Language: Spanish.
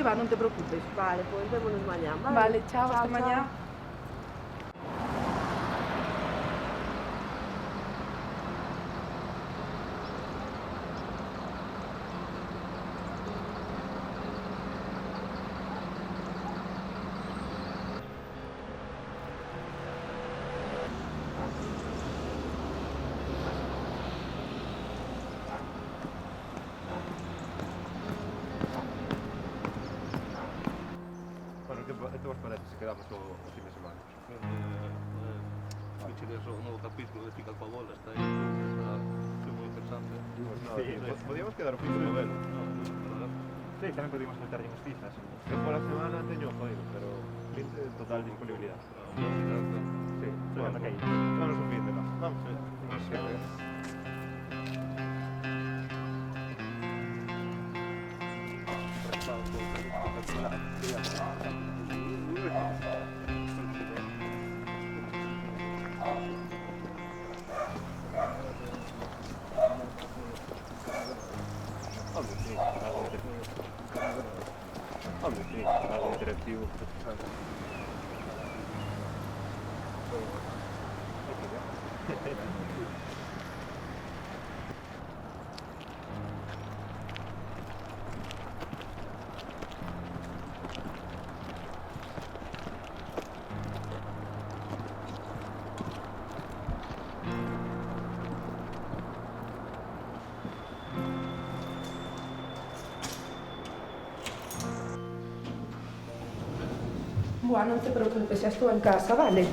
que va, non te preocupes. Vale, pois vémonos mañá, vale? Vale, chao, hasta mañá. Bueno, que vos parece se quedamos o fin de semana? Escuché o novo capítulo de Pica coa bola, está aí, está moi interesante. Pues no, Sí, podíamos quedar o fin de novelo. Sí, tamén podíamos meterlle uns pizzas. Que por a semana teño joido, pero fin de total disponibilidad. Sí, Bueno, que aí. vamos un fin de, ¿no? Vamos. Sí. Hombre, sí, algo interactivo. Buah, non te preocupes, xa estou en casa, vale?